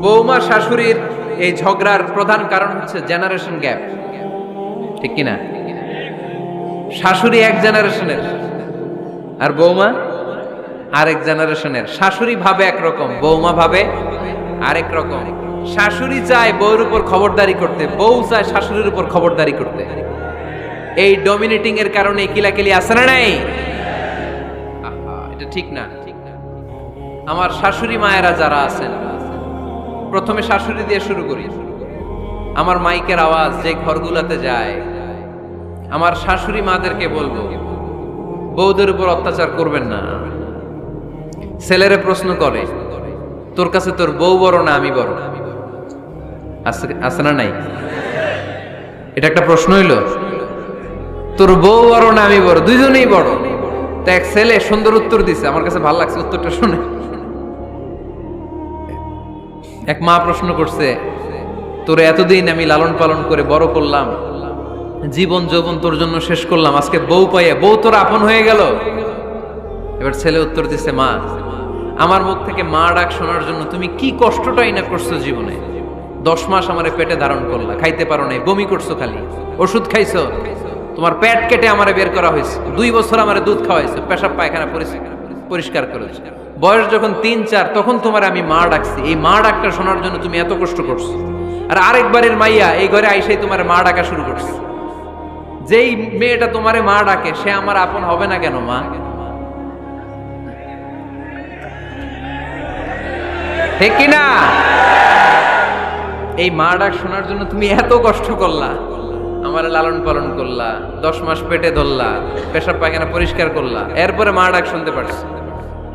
বৌমা শাশুড়ির এই ঝগড়ার প্রধান কারণ হচ্ছে জেনারেশন গ্যাপ, ঠিক কিনা? শাশুড়ি এক জেনারেশনের আর বৌমা আরেক জেনারেশনের। শাশুড়ি ভাবে একরকম, বৌমা ভাবে আরেক রকম। শাশুড়ি চায় বউর উপর খবরদারি করতে, বউ চায় শাশুড়ির উপর খবরদারি করতে। এই ডমিনেটিং এর কারণে কিলাকিলি আছে না নাই? এটা ঠিক না। আমার শাশুড়ি মায়েরা যারা আছেন, প্রথমে শাশুড়ি দিয়ে শুরু করি। আমার মাইকের আওয়াজ যে ঘরগুলোতে যায়, আমার শাশুড়ি মাদেরকে বলবো, বউদের উপর অত্যাচার করবেন না। ছেলেরে প্রশ্ন করে, তোর কাছে তোর বউ বড় না আমি বড়? আছে না নাই? এটা একটা প্রশ্ন হইল। তোর বউ বড় না আমি বড়? দুইজনেই বড়। তো এক ছেলে সুন্দর উত্তর দিছে, আমার কাছে ভালো লাগছে উত্তরটা শুনে। এক মা প্রশ্ন করছে, তোরে এতদিন আমি লালন পালন করে বড় করলাম, জীবন যৌবন তোর জন্য শেষ করলাম, আজকে বউ পাইয়া বউ তোর আপন হয়ে গেল? এবার ছেলে উত্তর দিছে, মা, আমার মুখ থেকে মা ডাক শোনার জন্য তুমি কি কষ্টটাই না করছো জীবনে। 10 মাস আমারে পেটে ধারণ করলা, খাইতে পারো নাই, বমি করছো, খালি ওষুধ খাইছো, তোমার পেট কেটে আমারে বের করা হয়েছে, 2 বছর আমারে দুধ খাওয়াইছো, পেশাব পায়খানা পরিষ্কার করেছো। বয়স যখন 3-4 তখন তোমার আমি মা ডাকছি। এই মা ডাকটা শোনার জন্য তুমি এত কষ্ট করছো। আর আরেকবারের মাইয়া এই ঘরে আইসাই তোমার মা ডাকা শুরু করছে। যেই মেয়েটা তোমারে মা ডাকে সে আমার আপন হবে না কেন মা? ঠিক কিনা? এই মা ডাক শোনার জন্য তুমি এত কষ্ট করলা, আমার লালন পালন করলা, 10 মাস পেটে ধরলা, পেশাব পায়খানা পরিষ্কার করলা, এরপরে মা ডাক শুনতে পারছো।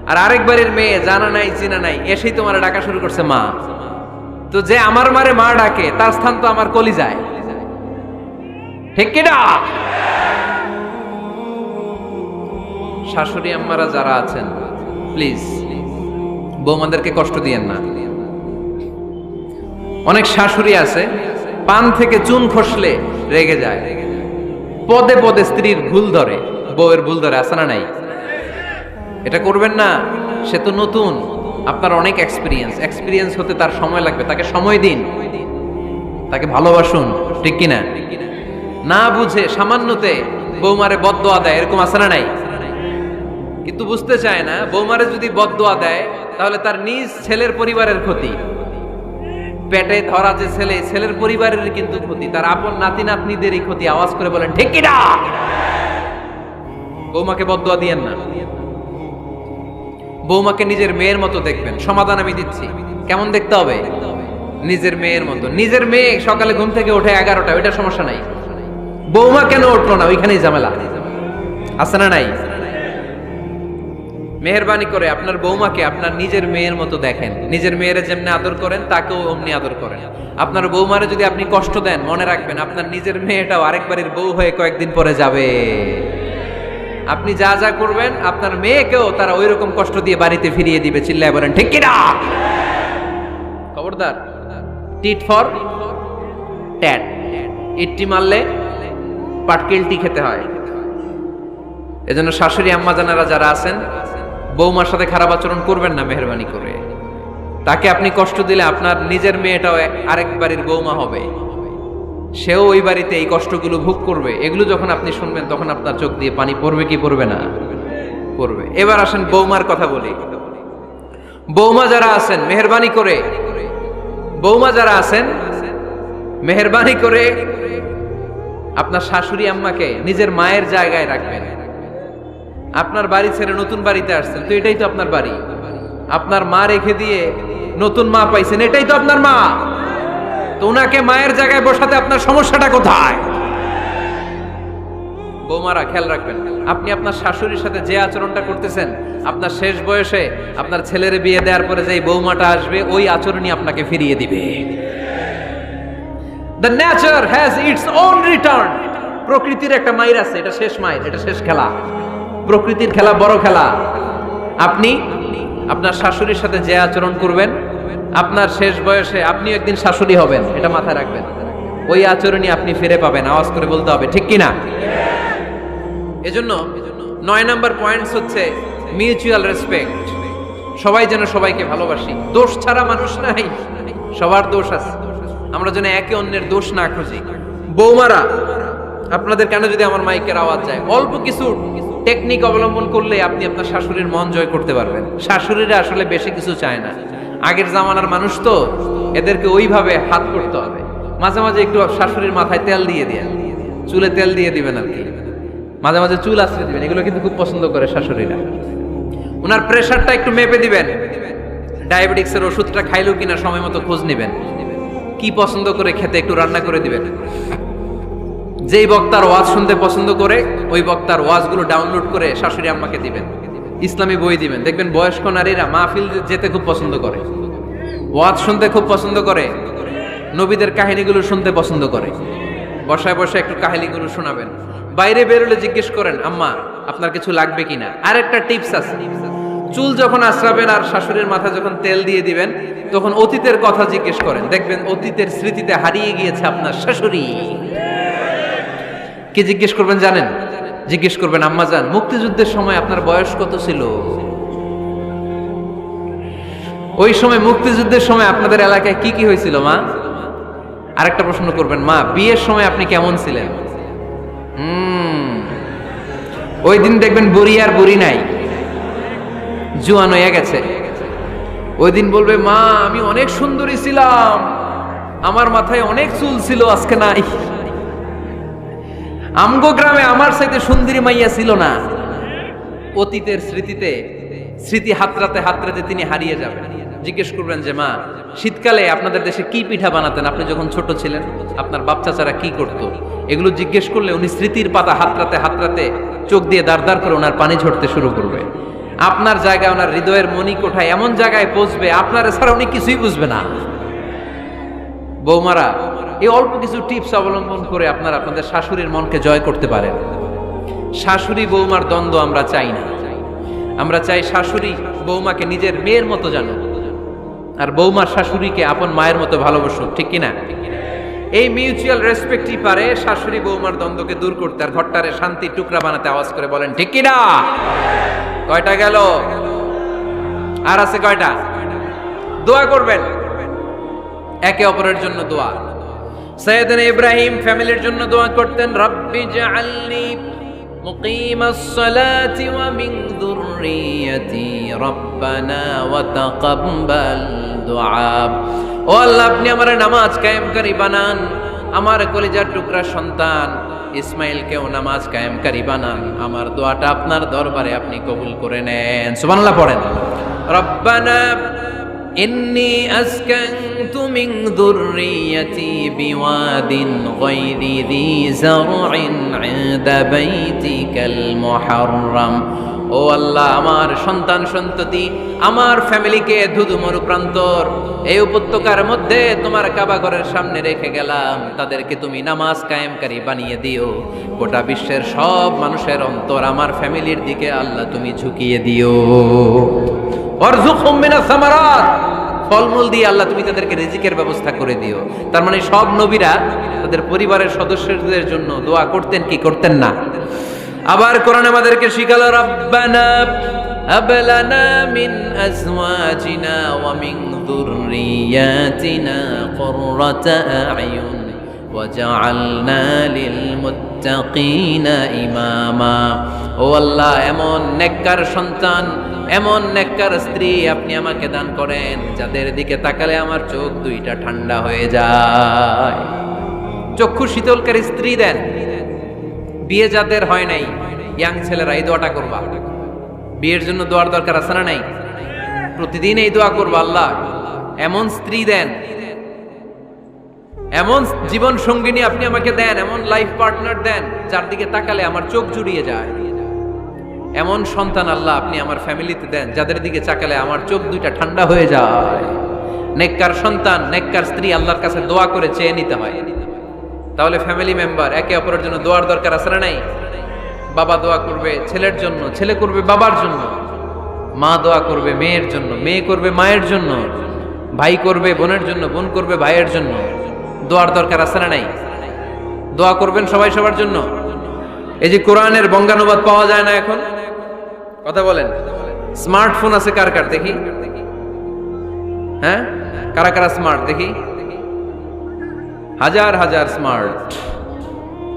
আর আরেকবারের মেয়ে জানা নাই চিনা নাই এসেই তোমার ডাকা শুরু করছে মা। তো যে আমার মারে মা ডাকে তার স্থান তো আমার কলিজায়, ঠিক কিনা? শাশুড়ি আম্মারা যারা আছেন, প্লিজ বৌমাদেরকে কষ্ট দিয়েন না। অনেক শাশুড়ি আছে পান থেকে চুন খসলে রেগে যায়, পদে পদে স্ত্রীর ভুল ধরে, বউয়ের ভুল ধরে, আছে না নাই? এটা করবেন না। সে তো নতুন, আপনার অনেক এক্সপিরিয়েন্স হতে তার সময় লাগবে, তাকে সময় দিন, তাকে ভালোবাসুন, ঠিক কিনা? না বুঝে সামান্যতে বৌমারে বদদোয়া দেয়, এরকম আছে না নাই? কিন্তু বুঝতে চায় না, বৌমারে যদি বদদোয়া দেয় তাহলে তার নিজ ছেলের পরিবারের ক্ষতি। পেটে ধরা যে ছেলে, ছেলের পরিবারের কিন্তু ক্ষতি, তার আপন নাতি নাতনিদেরই ক্ষতি। আওয়াজ করে বলেন ঠিক কিনা? বৌমাকে বদদোয়া দিয়েন না। বৌমাকে নিজের মেয়ের মতো দেখবেন। সমাধান আমি দিচ্ছি। কেমন দেখতে হবে? নিজের মেয়ের মতো। নিজের মেয়ে সকালে ঘুম থেকে ওঠে 11টা, ওইটা সমস্যা নাই। বৌমা কেন উঠলো না, ওইখানেই ঝামেলা, আছে না নাই? মেহেরবানি করে আপনার বৌমাকে আপনার নিজের মেয়ের মতো দেখেন। নিজের মেয়েরে যেমনি আদর করেন তাকেও অমনি আদর করেন। আপনার বৌমারে যদি আপনি কষ্ট দেন, মনে রাখবেন আপনার নিজের মেয়েটাও আরেকবারের বউ হয়ে কয়েকদিন পরে যাবে। আপনি যা যা করবেন আপনার মেয়েকেও তারা ওই রকম কষ্ট দিয়ে বাড়িতে ফিরিয়ে দিবে। চিল্লায় বলেন ঠিক কিনা? খবরদার, টিট ফর ট্যাট। ইট্টি মারলে পাটকেলটি খেতে হয়। এজন্য শাশুড়ি আম্মা জানারা যারা আছেন, বৌমার সাথে খারাপ আচরণ করবেন না মেহেরবানি করে। তাকে আপনি কষ্ট দিলে আপনার নিজের মেয়েটাও আরেক বাড়ির বৌমা হবে, সেও ওই বাড়িতে এই কষ্টগুলো ভোগ করবে। এগুলো যখন আপনি শুনবেন তখন আপনার চোখ দিয়ে পানি পড়বে কি পড়বে না? পড়বে। এবার আসেন বৌমার কথা বলি। বৌমা যারা আছেন মেহেরবানি করে, বৌমা যারা আছেন মেহেরবানি করে আপনার শাশুড়ি আম্মাকে নিজের মায়ের জায়গায় রাখবেন। আপনার বাড়ি ছেড়ে নতুন বাড়িতে আসছেন, তো এটাই তো আপনার বাড়ি। আপনার মা রেখে দিয়ে নতুন মা পাইছেন, এটাই তো আপনার মা। তো ওনাকে মায়ের জায়গায় বসাতে আপনার সমস্যাটা কোথায়? বৌমারা খেয়াল রাখবেন, আপনি আপনার শাশুড়ির সাথে যে আচরণটা করতেছেন, আপনার শেষ বয়সে আপনার ছেলের বিয়ে দেওয়ার পরে যে বৌমাটা আসবে ওই আচরণই আপনাকে ফিরিয়ে দিবে। The nature has its own return. প্রকৃতির একটা মাইর আছে, এটা শেষ মাইর, এটা শেষ খেলা। প্রকৃতির খেলা বড় খেলা। আপনি আপনার শাশুড়ির সাথে যে আচরণ করবেন, আপনার শেষ বয়সে আপনি একদিন শাশুড়ি হবেন, এটা মাথায় রাখবেন। ওই আচরণই আপনি ফিরে পাবেন। আওয়াজ করে বলতে হবে ঠিক কিনা? এজন্য 9 নাম্বার পয়েন্টস হচ্ছে মিউচুয়াল রেসপেক্ট। সবাই যেন সবাইকে ভালোবাসি। দোষ ছাড়া মানুষ নাই। সবার দোষ আছে, আমরা যেন একে অন্যের দোষ না খুঁজি। বৌমারা, আপনাদের কেন যদি আমার মাইকের আওয়াজ যায়, অল্প কিছু টেকনিক অবলম্বন করলে আপনি আপনার শাশুড়ির মন জয় করতে পারবেন। শাশুড়িরা আসলে বেশি কিছু চায় না, আগের জামানার মানুষ তো, এদেরকে ওইভাবে হাত করতে হবে। মাঝে মাঝে একটু শাশুড়ির মাথায় তেল দিয়ে দিবেন, চুলে তেল দিয়ে দিবেন আর কি, মাঝে মাঝে চুল আশ্রয় দিবেন, এগুলো কিন্তু খুব পছন্দ করে শাশুড়িরা। ওনার প্রেশারটা একটু মেপে দিবেন, ডায়াবেটিক্সের ওষুধটা খাইলো কিনা সময় মতো খোঁজ নেবেন, কি পছন্দ করে খেতে একটু রান্না করে দিবেন। যেই বক্তার ওয়াজ শুনতে পছন্দ করে ওই বক্তার ওয়াজগুলো ডাউনলোড করে শাশুড়ি আম্মাকে দিবেন, ইসলামী বই দিবেন। দেখবেন বয়স্ক নারীরা মাহফিল যেতে খুব পছন্দ করে, ওয়াজ শুনতে খুব পছন্দ করে, নবীদের কাহিনীগুলো শুনতে পছন্দ করে। বসায় বসে একটু কাহিনীগুলো শোনাবেন। বাইরে বেরোলে জিজ্ঞেস করেন, আম্মা আপনার কিছু লাগবে কিনা। আর একটা টিপস আছে, চুল যখন আশ্রাবেন আর শাশুড়ির মাথায় যখন তেল দিয়ে দিবেন, তখন অতীতের কথা জিজ্ঞেস করেন, দেখবেন অতীতের স্মৃতিতে হারিয়ে গিয়েছে আপনার শাশুড়ি। কি জিজ্ঞেস করবেন জানেন? জিজ্ঞেস করবেন, আম্মা জান, মুক্তিযুদ্ধের সময় আপনার বয়স কত ছিল? ওই সময় মুক্তিযুদ্ধের সময় আপনাদের এলাকায় কি কি হয়েছিল মা? আরেকটা প্রশ্ন করবেন, মা বিয়ের সময় আপনি কেমন ছিলেন? ওই দিন দেখবেন বুড়ি আর বুড়ি নাই, জুয়ান হয়ে গেছে। ওই দিন বলবে, মা আমি অনেক সুন্দরী ছিলাম, আমার মাথায় অনেক চুল ছিল, আজকে নাই। আমগো গ্রামে আমার চাইতে সুন্দরী মাইয়া ছিল না। অতীতের স্মৃতিতে, স্মৃতি হাতরাতে হাতরাতে তিনি হারিয়ে যাবেন। জিজ্ঞেস করবেন যে, মা শীতকালে আপনাদের দেশে কি পিঠা বানাতেন আপনি যখন ছোট ছিলেন, আপনার বাপ চাচারা কি করতো? এগুলো জিজ্ঞেস করলে উনি স্মৃতির পাতা হাতরাতে হাতরাতে চোখ দিয়ে দাঁড় দাঁড় করে ওনার পানি ঝরতে শুরু করবে। আপনার জায়গায়, ওনার হৃদয়ের মনি কোঠায় এমন জায়গায় পৌঁছবে, আপনার ছাড়া উনি কিছুই বুঝবে না। বৌমারা, এই অল্প কিছু টিপস অবলম্বন করে আপনারা আপনাদের শাশুড়ির মনকে জয় করতে পারেন। শাশুড়ি বৌমার দ্বন্দ্ব আমরা চাই না, আমরা চাই শাশুড়ি বৌমাকে নিজের মেয়ের মতো জানো, আর বৌমার শাশুড়িকে আপন মায়ের মতো ভালোবাসুক, ঠিক কিনা? এই মিউচুয়াল রেসপেক্টই পারে শাশুড়ি বৌমার দ্বন্দ্বকে দূর করতে, আর ঘরটারে শান্তি টুকরা বানাতে। আওয়াজ করে বলেন ঠিক কিনা? কয়টা গেল? আর আছে কয়টা? দোয়া করবেন একে অপরের জন্য। দোয়া, সাইয়েদনা ইব্রাহিম ফ্যামিলির জন্য দোয়া করতেন, রব্বি জাআলনি মুকিমাস সালাতি ওয়া মিন যুররিয়াতি রব্বানা ওয়া তাকাব্বাল দুআ। ও আল্লাহ, আপনি আমার নামাজ কায়েমকারী বানান, আমার কলিজার টুকরা সন্তান ইসমাইলকেও নামাজ কায়েমকারী বানান, আমার দোয়াটা আপনার দরবারে আপনি কবুল করে নেন। সুবহানাল্লাহ পড়েন। রব্বানা ইন্নী আসকানতু মিন যুররিয়াতি বিওয়াদিন গায়রি যী যারইন ইনদা বাইতিকাল মুহাররাম। ও আল্লাহ, আমার সন্তান সন্ততি, আমার ফ্যামিলিকে ধুধুমরু প্রান্তর এই উপত্যকার মধ্যে তোমার কাবা ঘরের সামনে রেখে গেলাম, তাদেরকে তুমি নামাজ কায়েমকারী বানিয়ে দিও। গোটা বিশ্বের সব মানুষের অন্তর আমার ফ্যামিলির দিকে আল্লাহ তুমি ঝুঁকিয়ে দিও। ওয়ারযুকহুম মিনাস সামারাত, ফলমূল দিয়ে আল্লাহ তুমি তাদেরকে রিজিকের ব্যবস্থা করে দিও। তার মানে সব নবীরা তাদের পরিবারের সদস্যদের জন্য দোয়া করতেন কি করতেন না? আবার কোরআন আমাদেরকে শিখালো, রব্বানা হাব লানা মিন আজওয়াজিনা ওয়া মিন যুররিয়াতিনা কুররাতা আ'য়ুন ওয়াজআলনা লিল মুত্তাকিনা ইমামা। ও আল্লাহ, এমন নেককার সন্তান, এমন নেককার স্ত্রী আপনি আমাকে দান করেন যাদের দিকে তাকালে আমার চোখ দুইটা ঠান্ডা হয়ে যায়। চক্ষু শীতলকারী স্ত্রী দেন। বিয়ে যাদের হয় নাই, ইয়াং ছেলেরা এই দোয়াটা করবা। বিয়ের জন্য দোয়ার দরকার আছে না নাই? প্রতিদিন এই দোয়া করবা, আল্লাহ এমন স্ত্রী দেন, এমন জীবন সঙ্গিনী আপনি আমাকে দেন, এমন লাইফ পার্টনার দেন যার দিকে তাকালে আমার চোখ জুড়িয়ে যায়। এমন সন্তান আল্লাহ আপনি আমার ফ্যামিলিতে দেন যাদের দিকে তাকালে আমার চোখ দুইটা ঠান্ডা হয়ে যায়। নেককার সন্তান, নেককার স্ত্রী আল্লাহর কাছে দোয়া করে চেয়ে নিতে হয়। তাহলে ফ্যামিলি মেম্বার একে অপরের জন্য দোয়ার দরকার আছে না নাই? বাবা দোয়া করবে ছেলের জন্য, ছেলে করবে বাবার জন্য, মা দোয়া করবে মেয়ের জন্য, মেয়ে করবে মায়ের জন্য, ভাই করবে বোনের জন্য, বোন করবে ভাইয়ের জন্য। দোয়ার দরকার আছে না নাই? দোয়া করবেন সবাই সবার জন্য। এই যে কোরআনের বঙ্গানুবাদ পাওয়া যায় না এখন, কথা বলেন। স্মার্টফোন আছে কার কার দেখি? হ্যাঁ, কারা কারা স্মার্ট দেখি? হাজার হাজার স্মার্ট,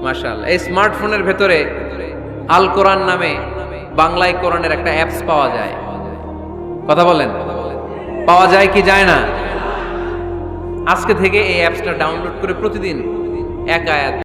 মাশাআল্লাহ। এই স্মার্টফোনের ভেতরে আল কোরআন নামে বাংলায় কোরআনের একটা অ্যাপস পাওয়া যায়। কথা বলেন, পাওয়া যায় কি যায় না? আজকে থেকে এই অ্যাপসটা ডাউনলোড করে প্রতিদিন এক আয়াত